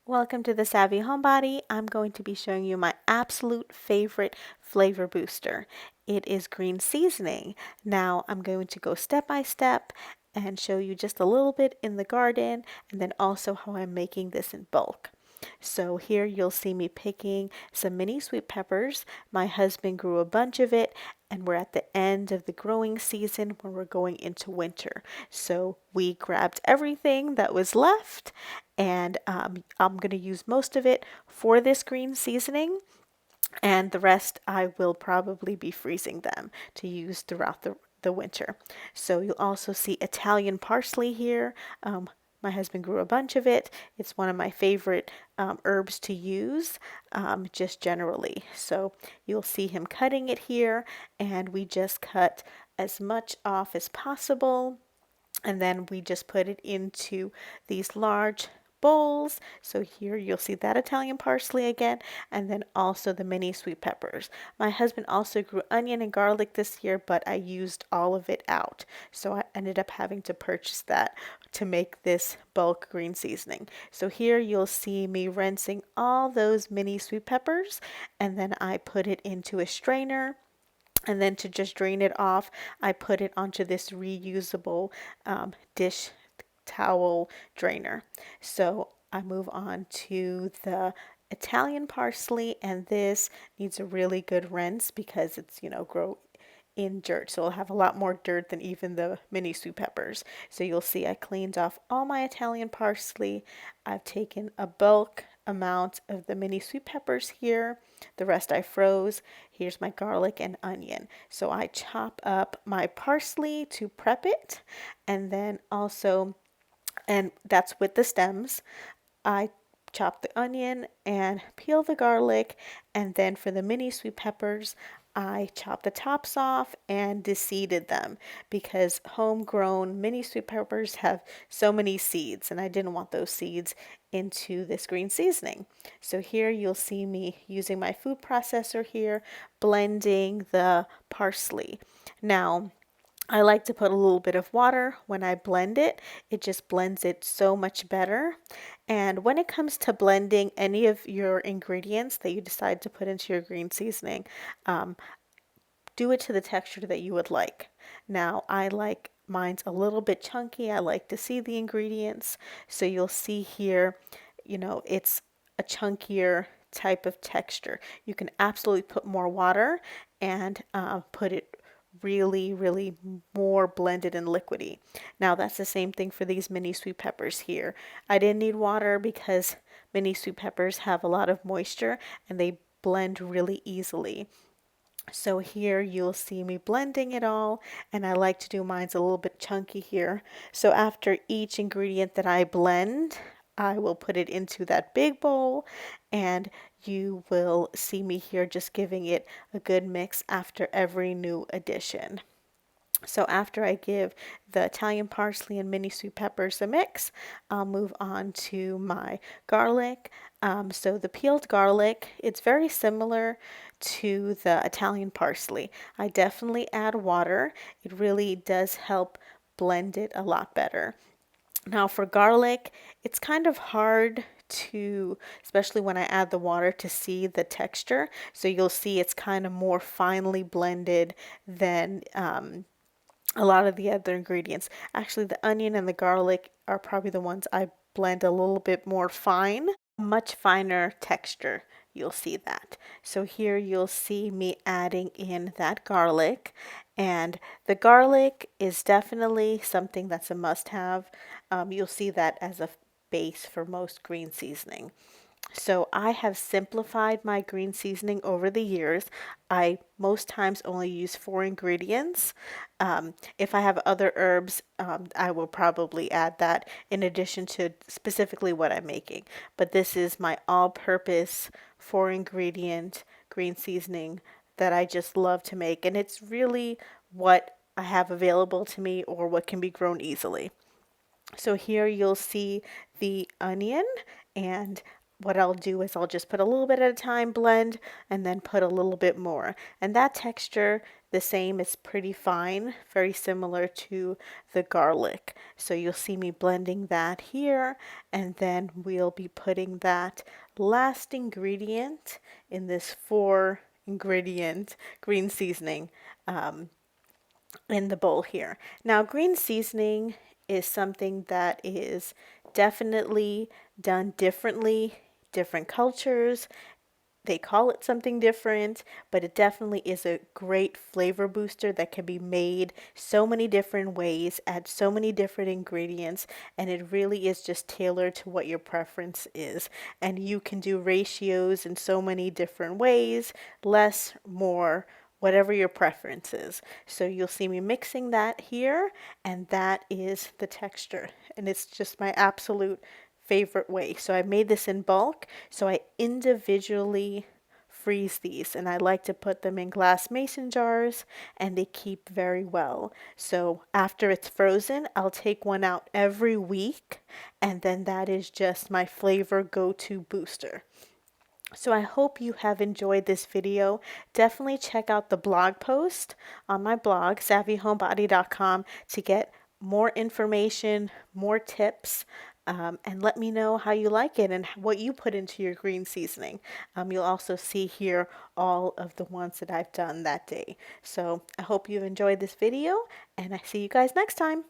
Welcome to the Savvy Homebody. I'm going to be showing you my absolute favorite flavor booster. It is green seasoning. Now I'm going to go step by step and show you just a little bit in the garden and then also how I'm making this in bulk. So here you'll see me picking some mini sweet peppers. My husband grew a bunch of it and we're at the end of the growing season when we're going into winter. So we grabbed everything that was left and I'm going to use most of it for this green seasoning. And the rest I will probably be freezing them to use throughout the winter. So you'll also see Italian parsley here. My husband grew a bunch of it. It's one of my favorite herbs to use just generally. So you'll see him cutting it here, and we just cut as much off as possible. And then we just put it into these large bowls. So here you'll see that Italian parsley again, and then also the mini sweet peppers. My husband also grew onion and garlic this year, but I used all of it out. So I ended up having to purchase that to make this bulk green seasoning. So here you'll see me rinsing all those mini sweet peppers, and then I put it into a strainer. And then to just drain it off, I put it onto this reusable dish towel drainer. So I move on to the Italian parsley, and this needs a really good rinse because it's, grow in dirt. So it'll have a lot more dirt than even the mini sweet peppers. So you'll see I cleaned off all my Italian parsley. I've taken a bulk amount of the mini sweet peppers here. The rest I froze. Here's my garlic and onion. So I chop up my parsley to prep it, and then also, and that's with the stems. I chop the onion and peel the garlic, and then for the mini sweet peppers, I chopped the tops off and deseeded them because homegrown mini sweet peppers have so many seeds, and I didn't want those seeds into this green seasoning. So here you'll see me using my food processor here, blending the parsley. Now, I like to put a little bit of water when I blend it. It just blends it so much better. And when it comes to blending any of your ingredients that you decide to put into your green seasoning, um, do it to the texture that you would like. Now, I like mine's a little bit chunky. I like to see the ingredients. So you'll see here, it's a chunkier type of texture. You can absolutely put more water and put it really, really more blended and liquidy. Now that's the same thing for these mini sweet peppers here. I didn't need water because mini sweet peppers have a lot of moisture and they blend really easily. So here you'll see me blending it all, and I like to do mine's a little bit chunky here. So after each ingredient that I blend, I will put it into that big bowl, and you will see me here just giving it a good mix after every new addition. So after I give the Italian parsley and mini sweet peppers a mix, I'll move on to my garlic. So the peeled garlic, it's very similar to the Italian parsley. I definitely add water. It really does help blend it a lot better. Now for garlic, it's kind of hard to, especially when I add the water, to see the texture. So you'll see it's kind of more finely blended than a lot of the other ingredients. Actually, the onion and the garlic are probably the ones I blend a little bit more fine, much finer texture. You'll see that. So here you'll see me adding in that garlic, and the garlic is definitely something that's a must have. You'll see that as a base for most green seasoning. So I have simplified my green seasoning over the years. I most times only use 4 ingredients. If I have other herbs, I will probably add that in addition to specifically what I'm making. But this is my all-purpose 4 ingredient green seasoning that I just love to make. And it's really what I have available to me or what can be grown easily. So here you'll see the onion, and what I'll do is I'll just put a little bit at a time, blend, and then put a little bit more. And that texture the same. It's pretty fine, very similar to the garlic. So you'll see me blending that here, and then we'll be putting that last ingredient in this 4 ingredient green seasoning in the bowl here. Now, green seasoning is something that is definitely done differently, different cultures. They call it something different, but it definitely is a great flavor booster that can be made so many different ways, add so many different ingredients, and it really is just tailored to what your preference is. And you can do ratios in so many different ways, less, more, whatever your preference is. So you'll see me mixing that here, and that is the texture. And it's just my absolute favorite way. So I made this in bulk, so I individually freeze these, and I like to put them in glass mason jars, and they keep very well. So after it's frozen, I'll take one out every week, and then that is just my flavor go-to booster. So I hope you have enjoyed this video. Definitely check out the blog post on my blog, savvyhomebody.com, to get more information, more tips, and let me know how you like it and what you put into your green seasoning. You'll also see here all of the ones that I've done that day. So I hope you've enjoyed this video, and I see you guys next time.